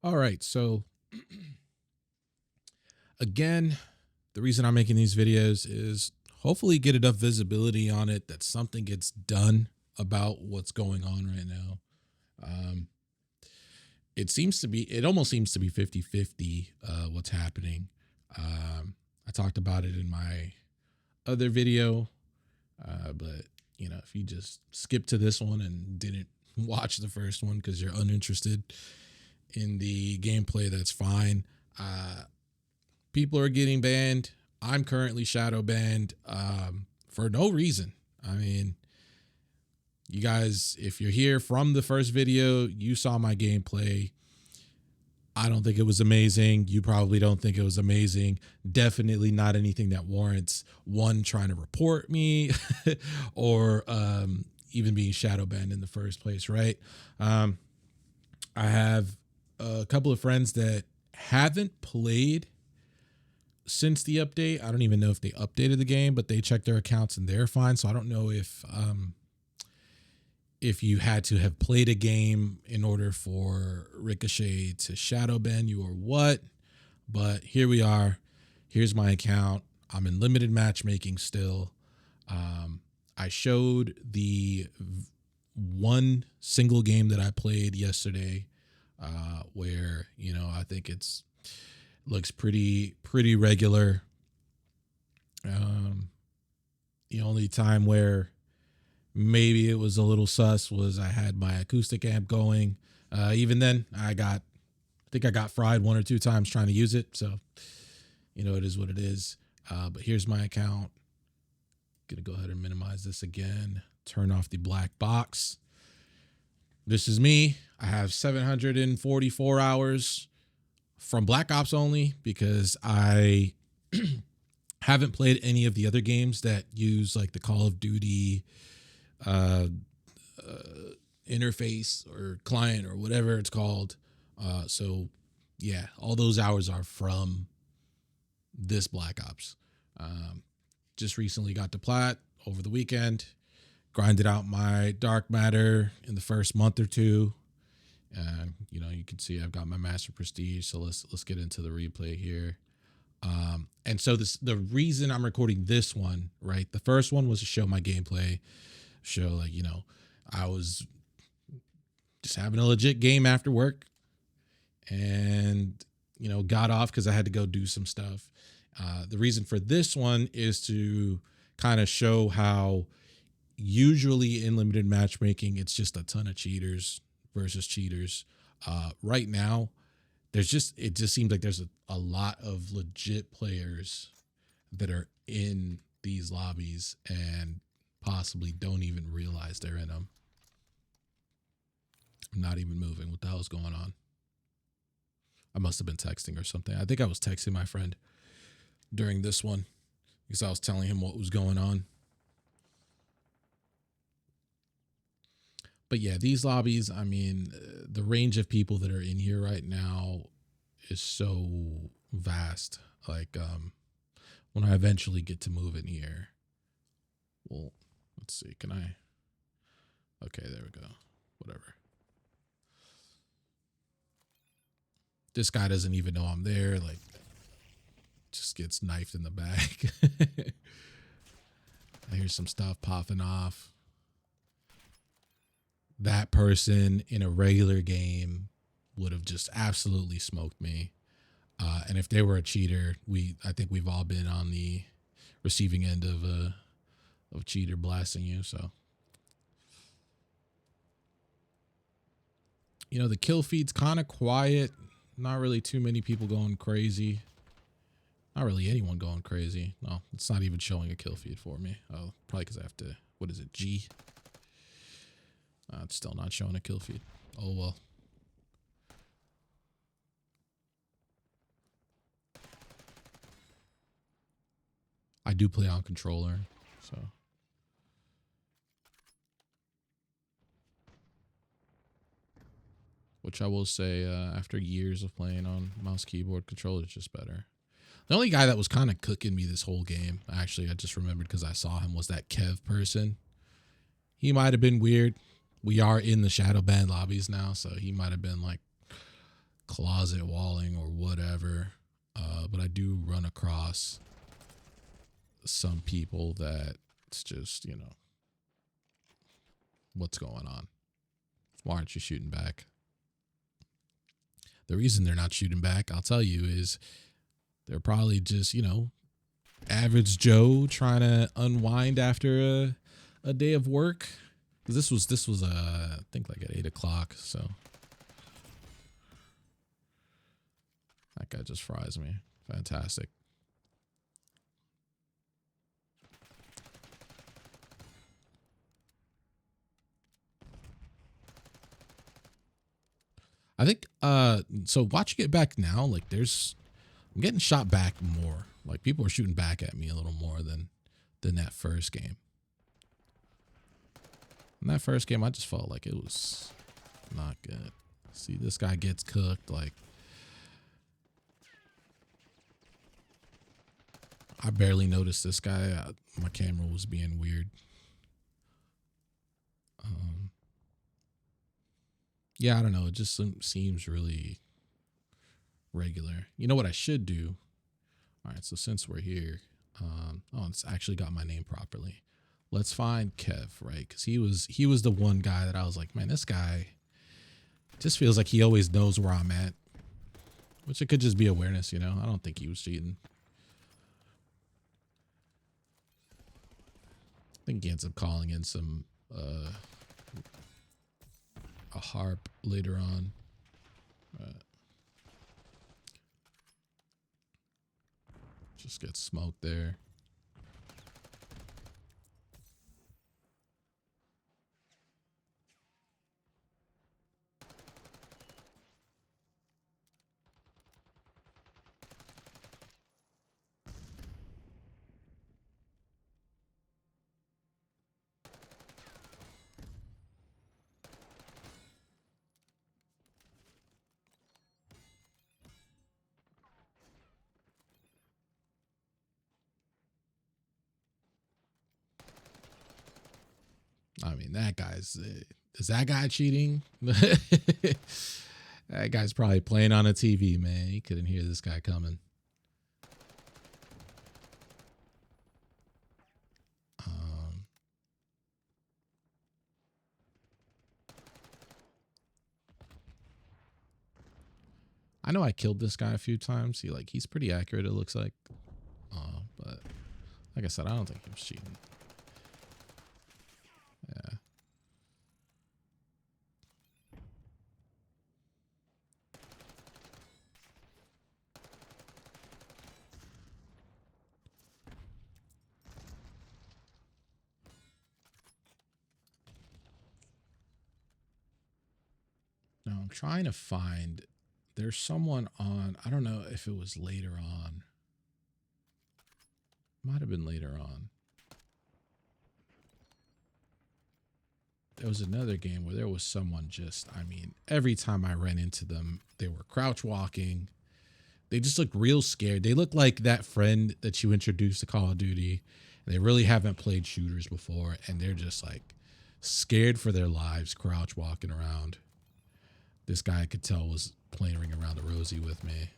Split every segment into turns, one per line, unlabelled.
All right. So, again, the reason I'm making these videos is hopefully get enough visibility on it that something gets done about what's going on right now. Um, it almost seems to be 50-50 what's happening. I talked about it in my other video, but if you just skip to this one and didn't watch the first one because you're uninterested in the gameplay, that's fine. People are getting banned. I'm currently shadow banned for no reason. I mean, you guys, if you're here from the first video, you saw my gameplay. I don't think it was amazing. You probably don't think it was amazing. Definitely not anything that warrants one trying to report me or even being shadow banned in the first place, right? I have a couple of friends that haven't played since the update. I don't even know if they updated the game, but they checked their accounts and they're fine. So I don't know if you had to have played a game in order for Ricochet to shadow ban you or what. But here we are. Here's my account. I'm in limited matchmaking still. I showed the one single game that I played yesterday, where I think it's looks pretty regular. The only time where maybe it was a little sus was I had my acoustic amp going. Even then, I think I got fried one or two times trying to use it. So, it is what it is. But here's my account. Gonna go ahead and minimize this again. Turn off the black box. This is me. I have 744 hours from Black Ops only because I haven't played any of the other games that use like the Call of Duty interface or client or whatever it's called. So yeah, all those hours are from this Black Ops. Just recently got to plat over the weekend, grinded out my dark matter in the first month or two. You can see I've got my master prestige. So let's get into the replay here. And so the reason I'm recording this one, right? The first one was to show my gameplay, show I was just having a legit game after work and, got off because I had to go do some stuff. The reason for this one is to kind of show how usually in limited matchmaking, it's just a ton of cheaters versus cheaters. Right now, it just seems like there's a lot of legit players that are in these lobbies and possibly don't even realize they're in them. I'm not even moving. What the hell is going on? I must have been texting or something. I think I was texting my friend during this one because I was telling him what was going on. But yeah, these lobbies, I mean, the range of people that are in here right now is so vast. Like, when I eventually get to move in here, well, let's see, can I? Okay, there we go. Whatever. This guy doesn't even know I'm there. Like, just gets knifed in the back. I hear some stuff popping off. That person in a regular game would have just absolutely smoked me. And if they were a cheater, I think we've all been on the receiving end of a cheater blasting you. So, the kill feed's kind of quiet. Not really too many people going crazy. Not really anyone going crazy. No, it's not even showing a kill feed for me. Oh, probably because I have to, what is it, G? It's still not showing a kill feed. Oh, well. I do play on controller, so. Which I will say, after years of playing on mouse, keyboard, controller, it's just better. The only guy that was kind of cooking me this whole game, actually, I just remembered because I saw him, was that Kev person. He might have been weird. We are in the shadow ban lobbies now, so he might have been like closet walling or whatever. But I do run across some people that it's just, you know, what's going on? Why aren't you shooting back? The reason they're not shooting back, I'll tell you, is they're probably just, you know, average Joe trying to unwind after a day of work. This was I think like at 8 o'clock. So that guy just fries me. Fantastic. I think so watching it back now, like I'm getting shot back more. Like people are shooting back at me a little more than that first game. In that first game, I just felt like it was not good. See, this guy gets cooked. Like I barely noticed this guy. My camera was being weird. Yeah, I don't know. It just seems really regular. You know what I should do? All right, so since we're here, oh, it's actually got my name properly. Let's find Kev, right? Because he was the one guy that I was like, man, this guy just feels like he always knows where I'm at, which it could just be awareness, you know. I don't think he was cheating. I think he ends up calling in some a harp later on. Just get smoked there. I mean, that guy's is that guy cheating? That guy's probably playing on a TV, man. He couldn't hear this guy coming. I know I killed this guy a few times. He's pretty accurate, it looks like. But like I said, I don't think he was cheating. Yeah. No, I'm trying to find. There's someone on. I don't know if it was later on. Might have been later on. There was another game where there was someone just, I mean, every time I ran into them, they were crouch walking. They just look real scared. They look like that friend that you introduced to Call of Duty. And they really haven't played shooters before. And they're just like scared for their lives, crouch walking around. This guy I could tell was playing Ring Around the Rosie with me.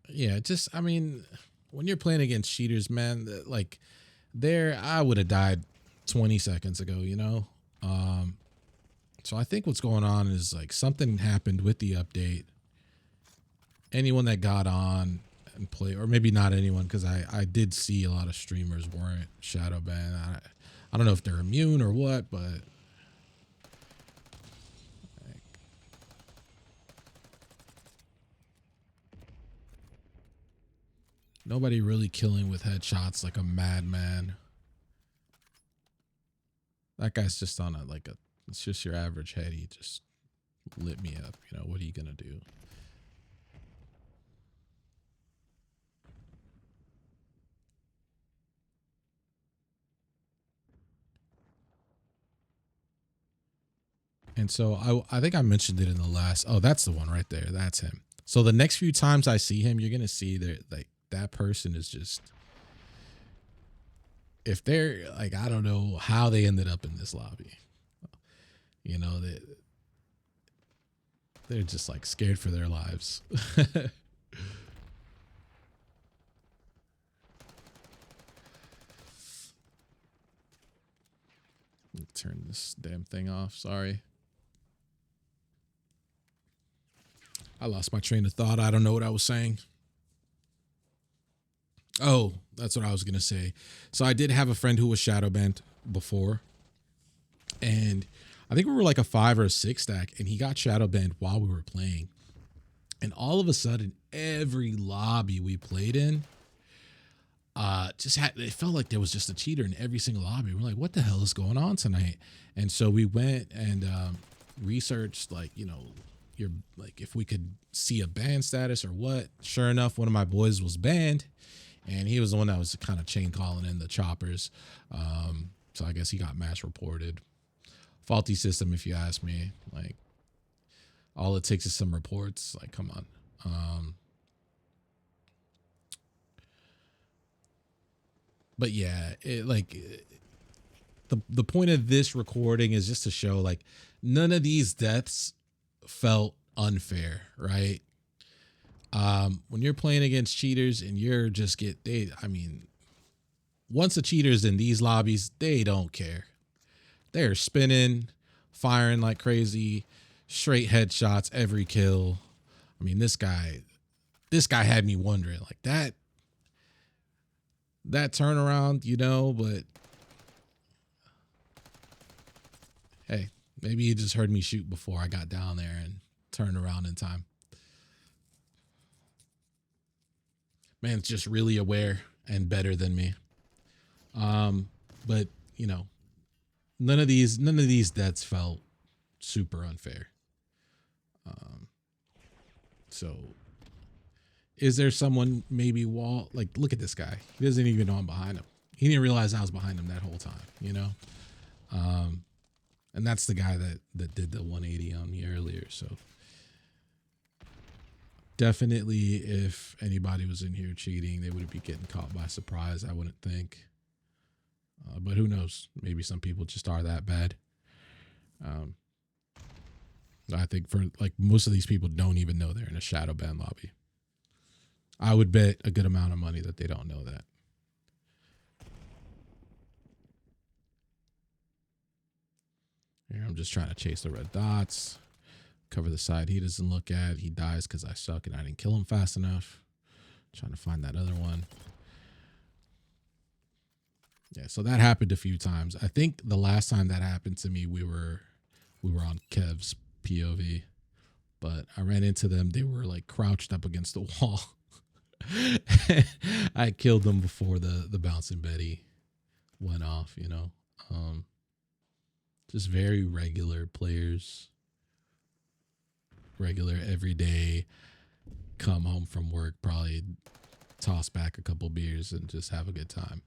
Yeah, just, I mean, when you're playing against cheaters, man, like there, I would have died 20 seconds ago, you know? So I think what's going on is like something happened with the update. Anyone that got on and play, or maybe not anyone, because I did see a lot of streamers weren't shadow banned. I don't know if they're immune or what, but nobody really killing with headshots like a madman. That guy's just on it's just your average head. He just lit me up. You know, what are you going to do? And so I think I mentioned it in the last. Oh, that's the one right there. That's him. So the next few times I see him, you're gonna see that like that person is just, if they're like, I don't know how they ended up in this lobby. You know, they're just like scared for their lives. Turn this damn thing off. Sorry. I lost my train of thought. I don't know what I was saying. Oh, that's what I was going to say. So I did have a friend who was shadow banned before. And I think we were like a 5 or a 6 stack. And he got shadow banned while we were playing. And all of a sudden, every lobby we played in, it felt like there was just a cheater in every single lobby. We're like, what the hell is going on tonight? And so we went and researched, like, you know, your, like, if we could see a ban status or what. Sure enough, one of my boys was banned, and he was the one that was kind of chain calling in the choppers. So I guess he got mass reported. Faulty system, if you ask me. Like, all it takes is some reports. Like, come on. But yeah, the point of this recording is just to show, like, none of these deaths felt unfair, right? When you're playing against cheaters and you're just once a cheater's in these lobbies, they don't care. They're spinning, firing like crazy, straight headshots every kill. I mean, this guy had me wondering, like, that turnaround, you know, but hey, maybe he just heard me shoot before I got down there and turned around in time. Man's just really aware and better than me. But you know, none of these deaths felt super unfair. So is there someone maybe like, look at this guy. He doesn't even know I'm behind him. He didn't realize I was behind him that whole time, you know? And that's the guy that did the 180 on me earlier. So definitely, if anybody was in here cheating, they wouldn't be getting caught by surprise, I wouldn't think. But who knows? Maybe some people just are that bad. I think for, like, most of these people don't even know they're in a shadow ban lobby. I would bet a good amount of money that they don't know that. Here, I'm just trying to chase the red dots. Cover the side he doesn't look at. He dies because I suck and I didn't kill him fast enough. Trying to find that other one. Yeah, so that happened a few times. I think the last time that happened to me, we were on Kev's POV, but I ran into them. They were like crouched up against the wall. I killed them before the bouncing Betty went off, you know. Just very regular players, regular everyday, come home from work, probably toss back a couple beers and just have a good time.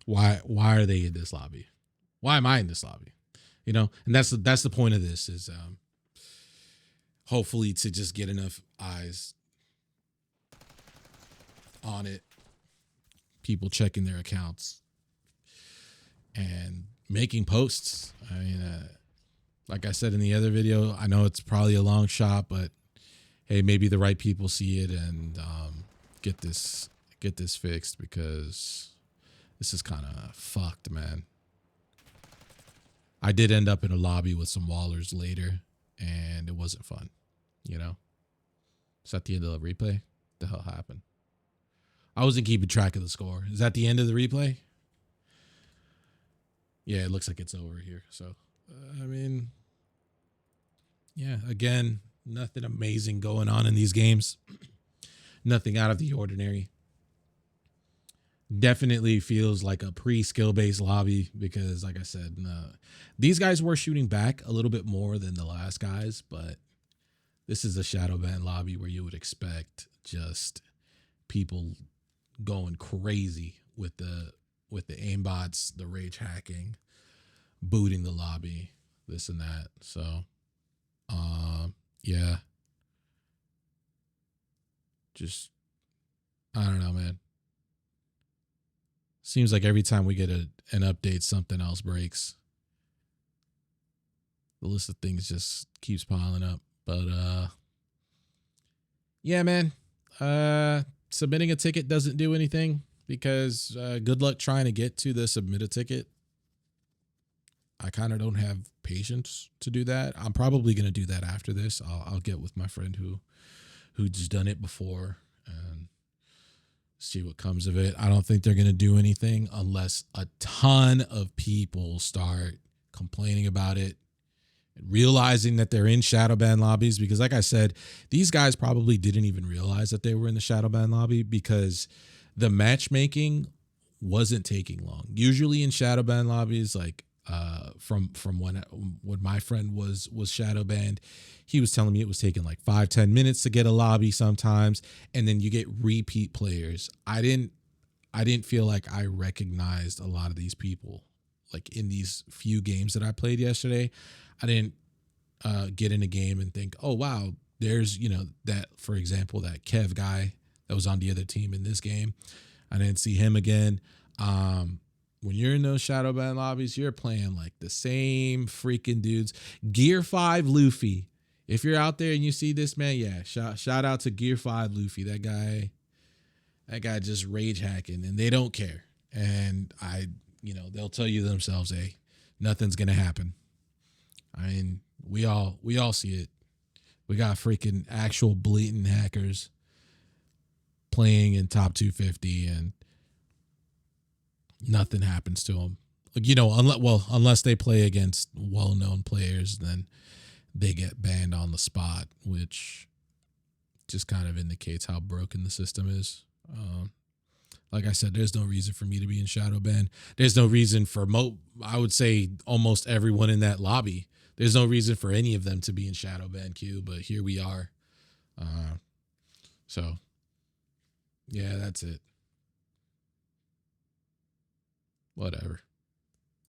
Why are they in this lobby? Why am I in this lobby? You know, and that's the point of this, is hopefully to just get enough eyes on it, people checking their accounts and making posts. I mean, like I said in the other video, I know it's probably a long shot, but hey, maybe the right people see it and get this fixed, because this is kind of fucked, man. I did end up in a lobby with some wallers later, and it wasn't fun, you know? Is that the end of the replay? What the hell happened? I wasn't keeping track of the score. Is that the end of the replay? Yeah, it looks like it's over here. So, I mean, yeah, again, nothing amazing going on in these games. Nothing out of the ordinary. Definitely feels like a pre-skill based lobby, because like I said, these guys were shooting back a little bit more than the last guys, but this is a shadow ban lobby where you would expect just people going crazy with the with the aimbots, the rage hacking, booting the lobby, this and that. So, yeah, just I don't know, man. Seems like every time we get an update, something else breaks. The list of things just keeps piling up. But yeah, man. Submitting a ticket doesn't do anything because good luck trying to get to the submit a ticket. I kind of don't have patience to do that. I'm probably gonna do that after this. I'll get with my friend who's done it before and see what comes of it. I don't think they're gonna do anything unless a ton of people start complaining about it, realizing that they're in Shadowban lobbies. Because like I said, these guys probably didn't even realize that they were in the Shadowban lobby because the matchmaking wasn't taking long. Usually in Shadowban lobbies, like from when my friend was shadow banned, he was telling me it was taking like 5-10 minutes to get a lobby sometimes, and then you get repeat players. I didn't feel like I recognized a lot of these people. Like in these few games that I played yesterday, I didn't get in a game and think, oh wow, there's that, for example, that Kev guy that was on the other team in this game. I didn't see him again. When you're in those Shadowban lobbies, you're playing like the same freaking dudes. Gear 5 Luffy. If you're out there and you see this, man, yeah, shout out to Gear 5 Luffy. That guy just rage hacking and they don't care. And they'll tell you themselves, hey, nothing's gonna happen. I mean, we all see it. We got freaking actual blatant hackers playing in top 250 and nothing happens to them. Unless they play against well-known players, then they get banned on the spot, which just kind of indicates how broken the system is. Like I said, there's no reason for me to be in Shadowban. There's no reason for I would say almost everyone in that lobby. There's no reason for any of them to be in Shadowban queue, but here we are. So yeah, that's it. Whatever.